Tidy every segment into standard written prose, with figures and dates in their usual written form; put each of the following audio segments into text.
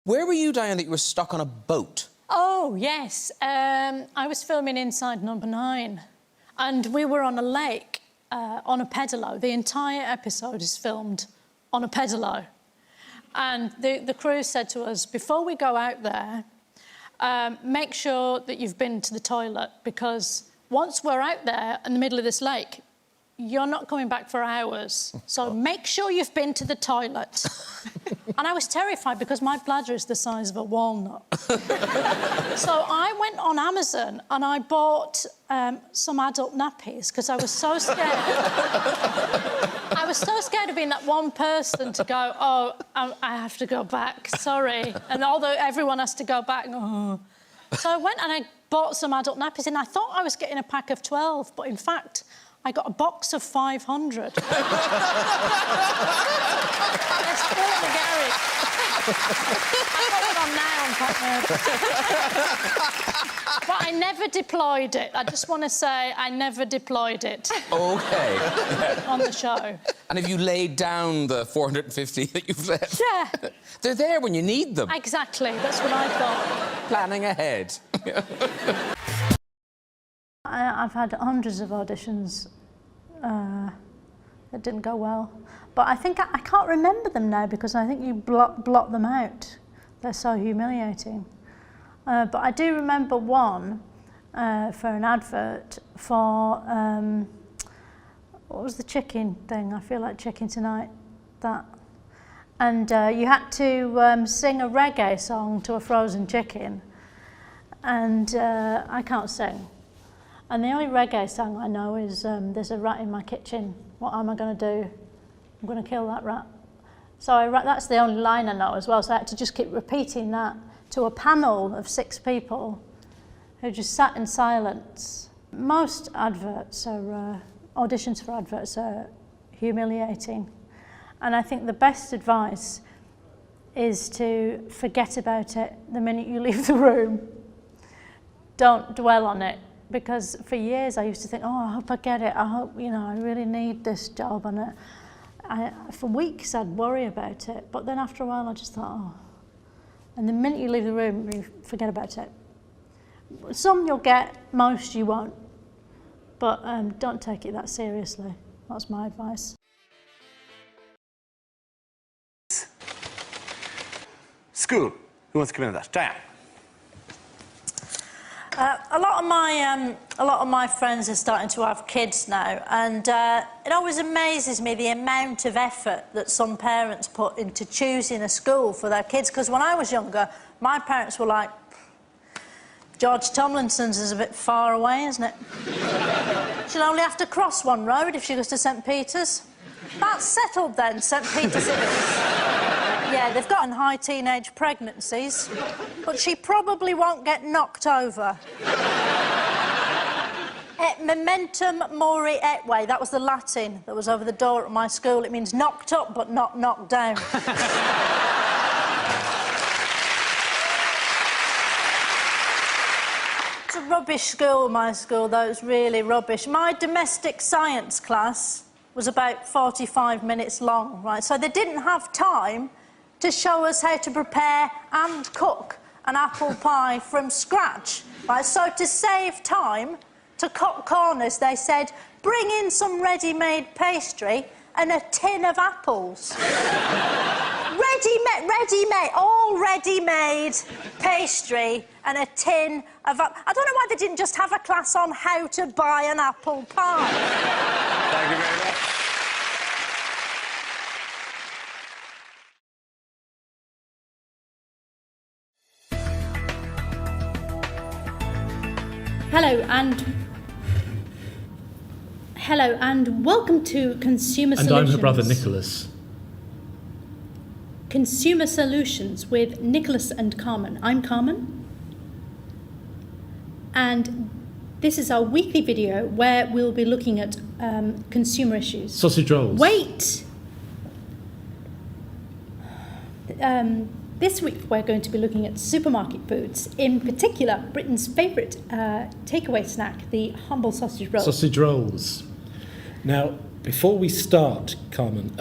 Where were you, Diane, that you were stuck on a boat? Oh, yes. I was filming Inside Number 9 and we were on a lake on a pedalo. The entire episode is filmed on a pedalo. And the crew said to us, before we go out there, make sure that you've been to the toilet, because once we're out there in the middle of this lake, you're not coming back for hours. So make sure you've been to the toilet. And I was terrified because my bladder is the size of a walnut. So I went on Amazon and I bought some adult nappies because I was so scared. I was so scared of being that one person to go, oh, I have to go back, sorry. And although everyone has to go back, oh. So I went and I bought some adult nappies and I thought I was getting a pack of 12, but in fact, I got a box of 500. They're still in the garage. I've got one now, I'm quite nervous. But I never deployed it. I just want to say I never deployed it. OK. On the show. And have you laid down the 450 that you've left? Yeah. They're there when you need them. Exactly, that's what I thought. Planning ahead. I've had hundreds of auditions that didn't go well. But I think I can't remember them now because I think you blot them out. They're so humiliating. But I do remember one for an advert for, what was the chicken thing? I feel like chicken tonight. That. And you had to sing a reggae song to a frozen chicken. And I can't sing. And the only reggae song I know is there's a rat in my kitchen. What am I going to do? I'm going to kill that rat. So that's the only line I know as well. So I had to just keep repeating that to a panel of 6 people who just sat in silence. Most adverts are, auditions for adverts are humiliating. And I think the best advice is to forget about it the minute you leave the room. Don't dwell on it. Because for years I used to think, oh, I hope I get it. I hope, you know, I really need this job. And for weeks I'd worry about it. But then after a while I just thought, oh. And the minute you leave the room, you forget about it. Some you'll get, most you won't. But don't take it that seriously. That's my advice. School. Who wants to come in with that? Diane. A lot of my friends are starting to have kids now, and it always amazes me the amount of effort that some parents put into choosing a school for their kids. Because when I was younger, my parents were like, George Tomlinson's is a bit far away, isn't it? She'll only have to cross one road if she goes to St Peter's. That's settled then, St Peter's it is. Yeah, they've gotten high teenage pregnancies, but she probably won't get knocked over. Et momentum mori etwe, that was the Latin that was over the door at my school. It means knocked up, but not knocked down. It's a rubbish school, my school, though. It's really rubbish. My domestic science class was about 45 minutes long, right? So they didn't have time to show us how to prepare and cook an apple pie from scratch, right? So to save time, to cut corners, they said, bring in some ready-made pastry and a tin of apples. Ready-made, all ready-made pastry and a tin of... I don't know why they didn't just have a class on how to buy an apple pie. Thank you very much. Hello and welcome to Consumer Solutions. And I'm her brother Nicholas. Consumer Solutions with Nicholas and Carmen. I'm Carmen. And this is our weekly video where we'll be looking at consumer issues. Sausage rolls. Wait! This week we're going to be looking at supermarket foods, in particular Britain's favourite takeaway snack, the humble sausage roll. Sausage rolls. Now, before we start, Carmen,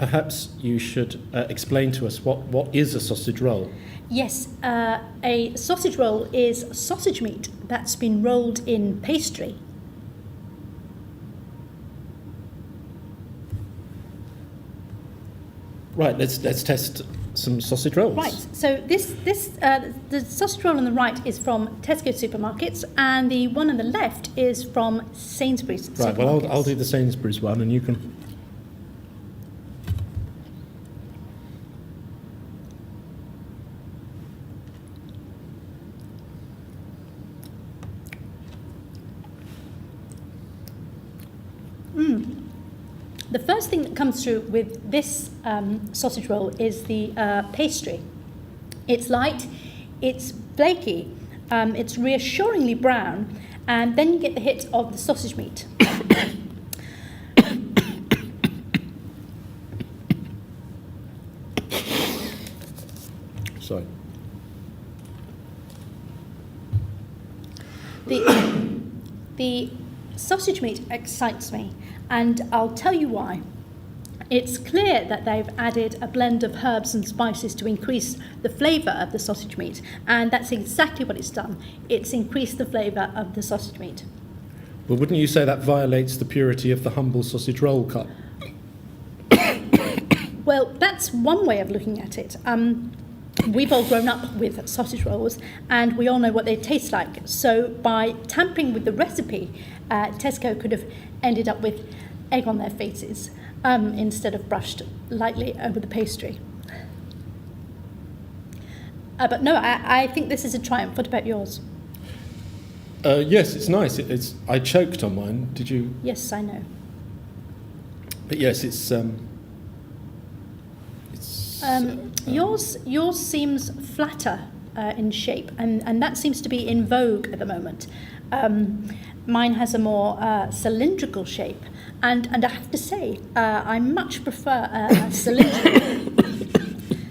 Perhaps you should explain to us what is a sausage roll. Yes, a sausage roll is sausage meat that's been rolled in pastry. Right, let's test some sausage rolls. Right, so the sausage roll on the right is from Tesco supermarkets, and the one on the left is from Sainsbury's supermarkets. Right, well, I'll do the Sainsbury's one, and you can... The first thing that comes through with this sausage roll is the pastry. It's light, it's flaky, it's reassuringly brown, and then you get the hit of the sausage meat. Sorry. The sausage meat excites me, and I'll tell you why. It's clear that they've added a blend of herbs and spices to increase the flavour of the sausage meat, and that's exactly what it's done. It's increased the flavour of the sausage meat. Well, wouldn't you say that violates the purity of the humble sausage roll cut? Well, that's one way of looking at it. We've all grown up with sausage rolls, and we all know what they taste like. So by tampering with the recipe, Tesco could have ended up with egg on their faces instead of brushed lightly over the pastry. But no, I think this is a triumph. What about yours? Yes, it's nice. I choked on mine. Did you? Yes, I know. But yes, Yours seems flatter in shape, and that seems to be in vogue at the moment. Mine has a more cylindrical shape, and I have to say, I much prefer a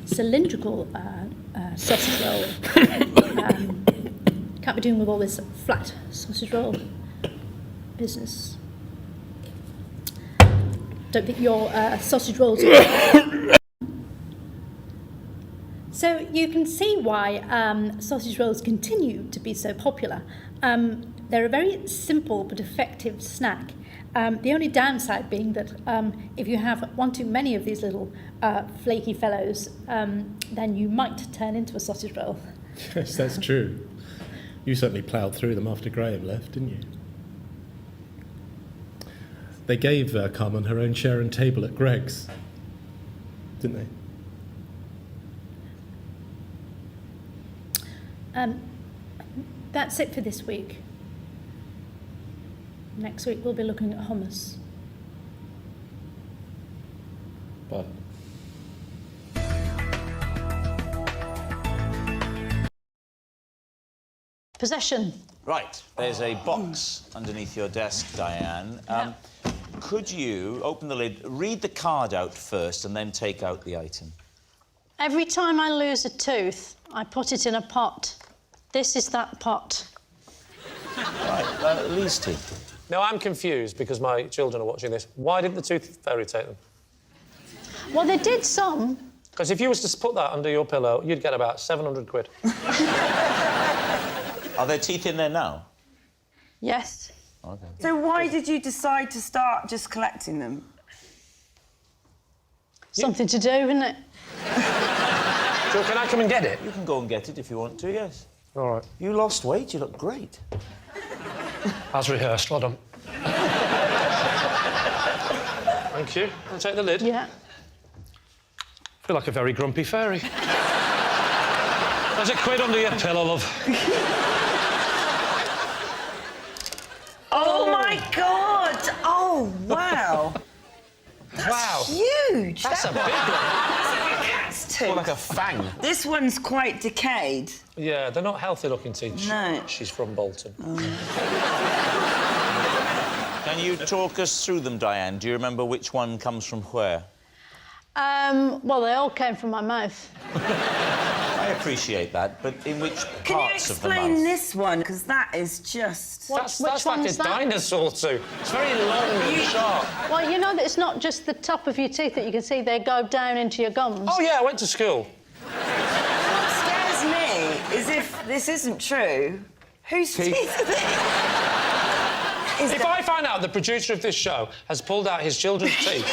cylindrical sausage roll. Can't be doing with all this flat sausage roll business. Don't think your sausage rolls are... So you can see why sausage rolls continue to be so popular. They're a very simple but effective snack. The only downside being that if you have one too many of these little flaky fellows, then you might turn into a sausage roll. Yes, that's true. You certainly ploughed through them after Graham left, didn't you? They gave Carmen her own chair and table at Greg's, didn't they? That's it for this week. Next week we'll be looking at hummus. But Possession. Right, there's a box underneath your desk, Diane. Could you open the lid, read the card out first, and then take out the item? Every time I lose a tooth, I put it in a pot. This is that pot. Right, Lee's teeth. Now, I'm confused because my children are watching this. Why didn't the tooth fairy take them? Well, they did some. Because if you was to put that under your pillow, you'd get about 700 quid. Are there teeth in there now? Yes. Okay. So why did you decide to start just collecting them? Something to do, isn't it? So can I come and get it? You can go and get it if you want to, yes. All right. You lost weight, you look great. As rehearsed, well done. Thank you. I'll take the lid. Yeah. I feel like a very grumpy fairy. There's a quid under your pillow, love. Oh, my God! Oh, wow. Wow. Huge! That's a big one. That's like a cat's tooth. More like a fang. This one's quite decayed. Yeah, they're not healthy-looking teeth. No. She's from Bolton. Can you talk us through them, Diane? Do you remember which one comes from where? Well, they all came from my mouth. I appreciate that, but in which Can you parts of the mouth? explain this one? Because that is just... That's which like a one's that? dinosaur tooth. It's very long and sharp. Well, you know that it's not just the top of your teeth that you can see, they go down into your gums. Oh, yeah, I went to school. What scares me is if this isn't true, whose teeth are they? If I find out the producer of this show has pulled out his children's teeth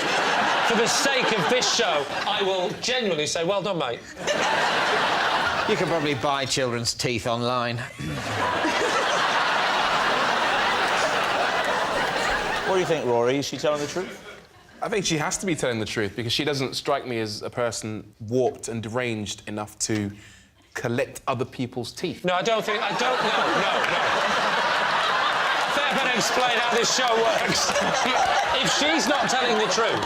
for the sake of this show, I will genuinely say, well done, mate. You can probably buy children's teeth online. What do you think, Rory? Is she telling the truth? I think she has to be telling the truth because she doesn't strike me as a person warped and deranged enough to collect other people's teeth. No, I don't think... I don't... No. Fair better explain how this show works. If she's not telling the truth,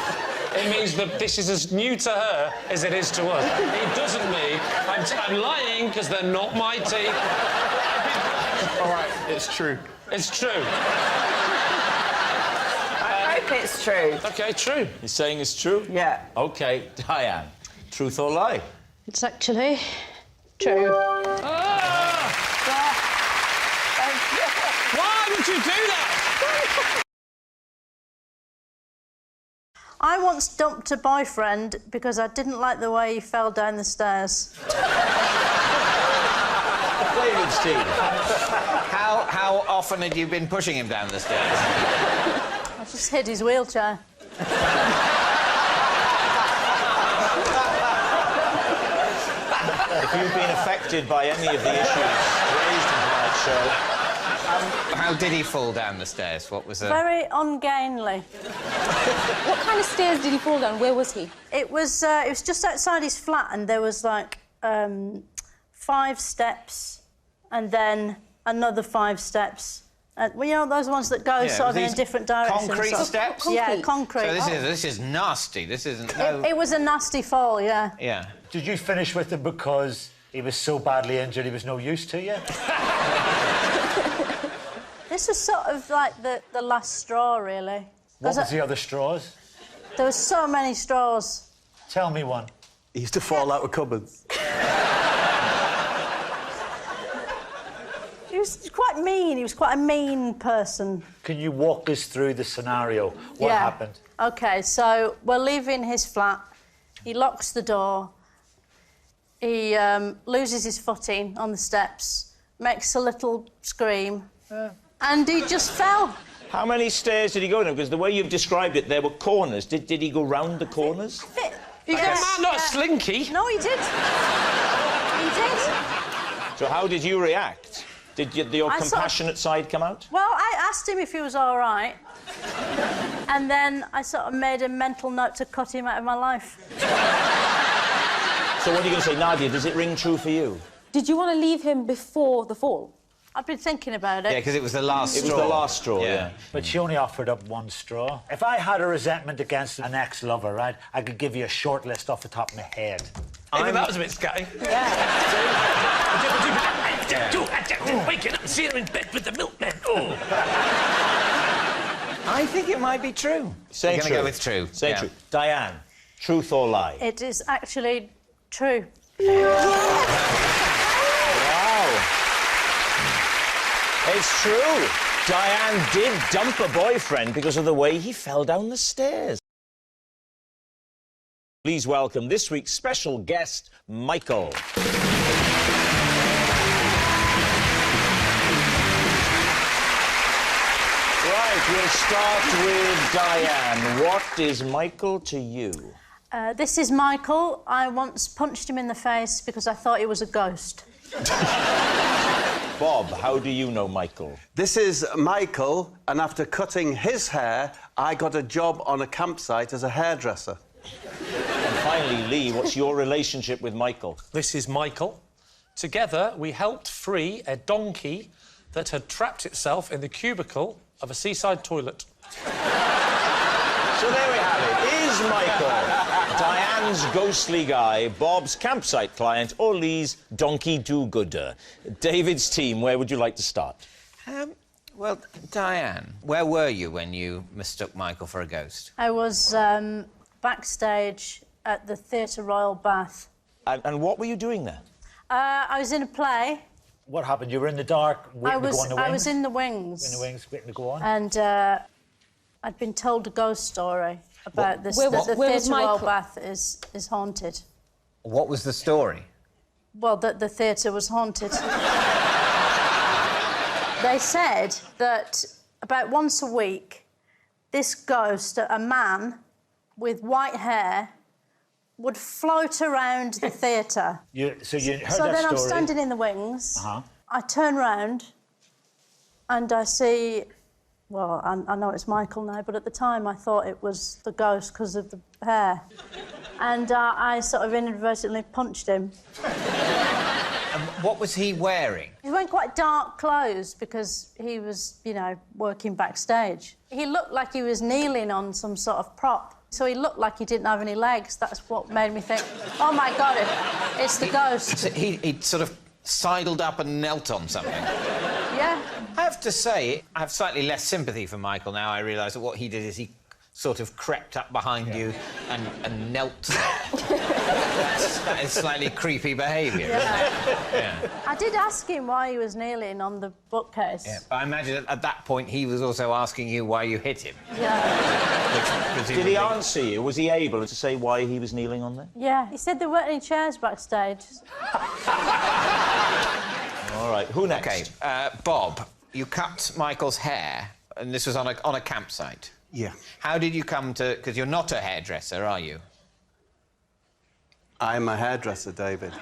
it means that this is as new to her as it is to us. It doesn't mean I'm lying because they're not my teeth. All right, it's true. It's true. I hope it's true. OK, true. You're saying it's true? Yeah. OK, Diane, truth or lie? It's actually true. Why would you do that? I once dumped a boyfriend because I didn't like the way he fell down the stairs. David's team. How often had you been pushing him down the stairs? I just hid his wheelchair. If you've been affected by any of the issues raised in tonight's show... How did he fall down the stairs? What was Very ungainly. What kind of stairs did he fall down? Where was he? It was just outside his flat, and there was like 5 steps, and then another 5 steps. Well, you know those ones that go sort of in a different direction. concrete sort of- steps? Yeah, concrete. So this is nasty. This isn't... It was a nasty fall, yeah. Yeah. Did you finish with him because he was so badly injured he was no use to you? This was sort of like the last straw, really. What was the other straws? There were so many straws. Tell me one. He used to fall out of cupboards. He was quite mean. He was quite a mean person. Can you walk us through the scenario? What happened? OK, so we're leaving his flat. He locks the door. He loses his footing on the steps, makes a little scream, and he just fell. How many stairs did he go down? Because the way you've described it, there were corners. Did he go round the corners? He's not a slinky. No, he did. He did. So how did you react? Did your compassionate side come out? Well, I asked him if he was all right, and then I sort of made a mental note to cut him out of my life. So what are you going to say, Nadia? Does it ring true for you? Did you want to leave him before the fall? I've been thinking about it. Yeah, because it was the last straw. It was the last straw, yeah. But she only offered up one straw. If I had a resentment against an ex-lover, right, I could give you a short list off the top of my head. Even that was a bit scatty. Waking up and seeing him in bed with the milkman. Oh. I think it might be true. Say We're true. going to go with true. Say true. Diane, truth or lie? It is actually true. Wow. It's true. Diane did dump a boyfriend because of the way he fell down the stairs. Please welcome this week's special guest, Michael. Right, we'll start with Diane. What is Michael to you? This is Michael. I once punched him in the face because I thought he was a ghost. Bob, how do you know Michael? This is Michael, and after cutting his hair, I got a job on a campsite as a hairdresser. And finally, Lee, what's your relationship with Michael? This is Michael. Together, we helped free a donkey that had trapped itself in the cubicle of a seaside toilet. So there we have it. Is Michael Diane's ghostly guy, Bob's campsite client, or Lee's donkey do-gooder? David's team, where would you like to start? Well, Diane, where were you when you mistook Michael for a ghost? I was backstage at the Theatre Royal Bath. And what were you doing there? I was in a play. What happened? You were in the dark, waiting to go on the wings? I was in the wings. In the wings, waiting to go on? And I'd been told a ghost story about this. Where The was theatre Michael? Royal Bath is haunted. What was the story? Well, that the theatre was haunted. They said that about once a week, this ghost, a man with white hair, would float around the theatre. So you heard So that then story? I'm standing in the wings. Uh-huh. I turn round and I see... Well, I know it's Michael now, but at the time I thought it was the ghost because of the hair. And I sort of inadvertently punched him. What was he wearing? He was wearing quite dark clothes because he was, you know, working backstage. He looked like he was kneeling on some sort of prop. So he looked like he didn't have any legs. That's what made me think, oh, my God, it's the ghost. So he sort of sidled up and knelt on something. Yeah. I have to say, I have slightly less sympathy for Michael now. I realise that what he did is he sort of crept up behind you and knelt there. That is slightly creepy behaviour, isn't it? Yeah. I did ask him why he was kneeling on the bookcase. Yeah, but I imagine at that point he was also asking you why you hit him. Yeah. Did he answer you? Was he able to say why he was kneeling on there? Yeah. He said there weren't any chairs backstage. All right, who next? OK, Bob, you cut Michael's hair, and this was on a campsite. Yeah. How did you come to... Because you're not a hairdresser, are you? I'm a hairdresser, David.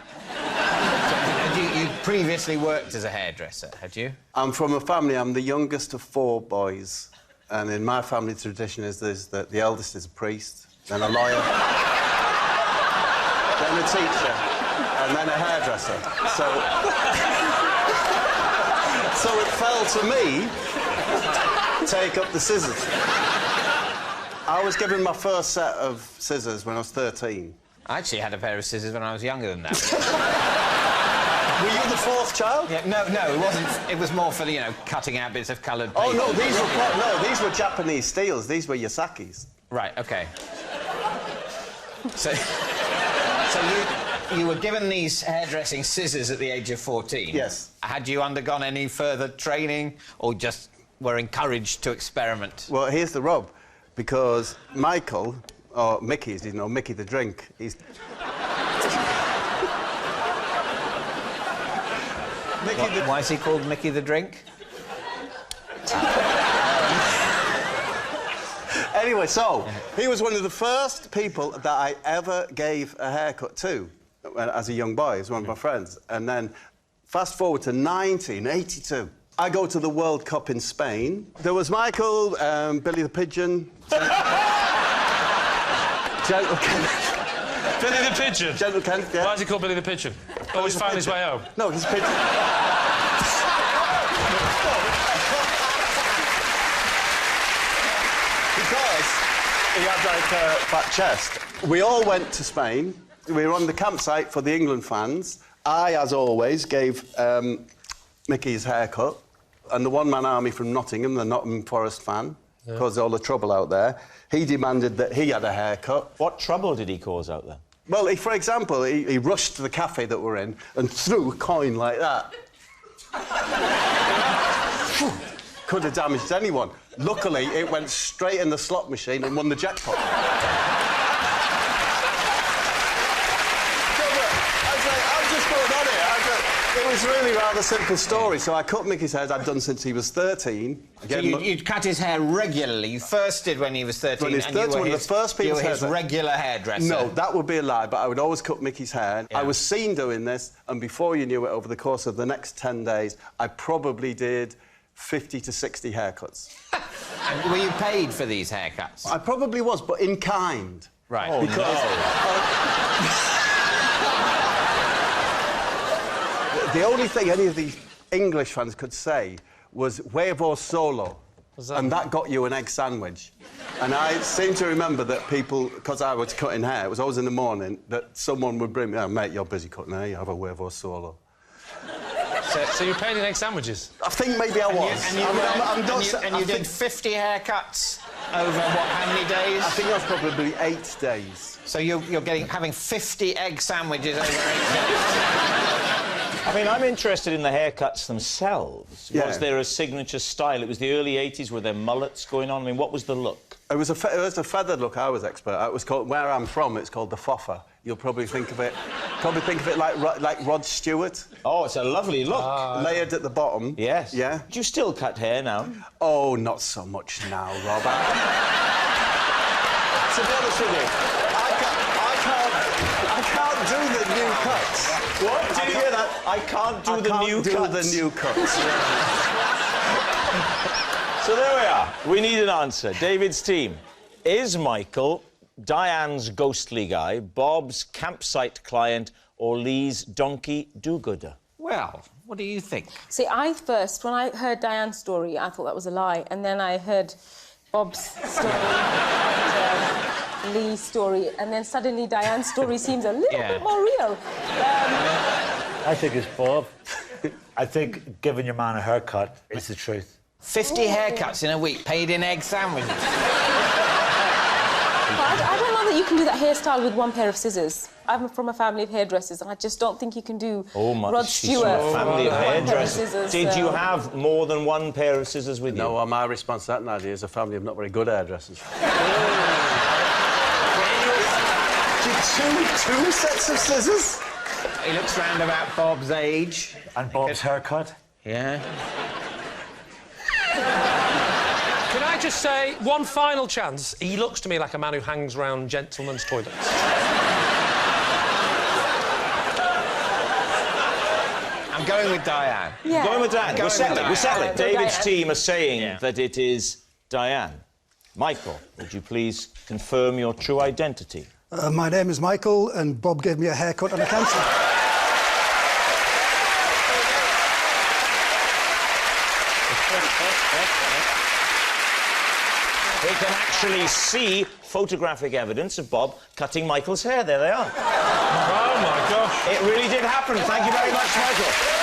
You previously worked as a hairdresser, had you? I'm from a family, I'm the youngest of 4 boys. And in my family tradition is that the eldest is a priest, then a lawyer, then a teacher, and then a hairdresser. So it fell to me to take up the scissors. I was given my first set of scissors when I was 13. I actually had a pair of scissors when I was younger than that. Were you the 4th child? Yeah, no, it wasn't. It was more for, you know, cutting out bits of coloured paper. Oh, no, these were Japanese steels. These were Yasakis. Right, OK. So you were given these hairdressing scissors at the age of 14? Yes. Had you undergone any further training or just were encouraged to experiment? Well, here's the rub. Because Michael, or Mickey, as you know, Mickey the drink, he's... Why is he called Mickey the Drink? Anyway, so, he was one of the first people that I ever gave a haircut to as a young boy. He was one of my friends. And then, fast forward to 1982. I go to the World Cup in Spain. There was Michael, Billy the Pigeon... Gentle Kenneth. Billy the Pigeon? Gentle Kenneth, yeah. Why is he called Billy the Pigeon? Oh, he's found his way home. No, he's a pigeon. Because he had, like, a fat chest. We all went to Spain. We were on the campsite for the England fans. I, as always, gave Mickey his haircut. And the one-man army from Nottingham, the Nottingham Forest fan, caused all the trouble out there. He demanded that he had a haircut. What trouble did he cause out there? Well, for example, he rushed to the cafe that we're in and threw a coin like that. Could have damaged anyone. Luckily, it went straight in the slot machine and won the jackpot. It was really rather simple story. So I cut Mickey's hair. I'd done since he was 13. So you'd cut his hair regularly. You first did when he was 13. When he was 13, one of the first people. You were his regular hairdresser. No, that would be a lie. But I would always cut Mickey's hair. Yeah. I was seen doing this, and before you knew it, over the course of the next 10 days, I probably did 50 to 60 haircuts. And were you paid for these haircuts? I probably was, but in kind. Right. Oh, because the only thing any of the English fans could say was huevo solo. And that got you an egg sandwich. And I seem to remember that people, because I was cutting hair, it was always in the morning, that someone would bring me, oh, mate, you're busy cutting hair, you have a huevo solo. So you're paid in egg sandwiches? I think maybe I was. And you did 50 haircuts over, what, how many days? I think that was probably 8 days. So you're having 50 egg sandwiches over 8 days? I mean, I'm interested in the haircuts themselves. Yeah. Was there a signature style? It was the early 80s. Were there mullets going on? I mean, what was the look? It was a feathered look I was expert at. It was called, where I'm from, it's called the foffer. You'll probably think of it like Rod Stewart. Oh, it's a lovely look. Layered at the bottom. Yes. Yeah. Do you still cut hair now? Oh, not so much now, Rob. To be honest with you, I can't do the new cuts. What? Did you hear that? I can't do the new cuts. I can't do the new cuts. So there we are. We need an answer. David's team. Is Michael Diane's ghostly guy, Bob's campsite client, or Lee's donkey do-gooder? Well, what do you think? See, when I heard Diane's story, I thought that was a lie. And then I heard Bob's story and Lee's story. And then suddenly Diane's story seems a little bit more real. I think it's Bob. I think giving your man a haircut is the truth. 50 haircuts in a week, paid in egg sandwiches. I don't know that you can do that hairstyle with one pair of scissors. I'm from a family of hairdressers, and I just don't think you can do Rod Stewart. Family of hairdressers. Scissors, Did you have more than one pair of scissors with you? No, my response to that, Nadia, is a family of not very good hairdressers. Two sets of scissors? He looks round about Bob's age. And Bob's haircut? Yeah. Can I just say, one final chance? He looks to me like a man who hangs round gentlemen's toilets. I'm going with Diane. Yeah. Going with Diane. We're settling. David's team are saying that it is Diane. Michael, would you please confirm your true identity? My name is Michael, and Bob gave me a haircut on a cancel. We can actually see photographic evidence of Bob cutting Michael's hair. There they are. Oh, my gosh. It really did happen. Thank you very much, Michael.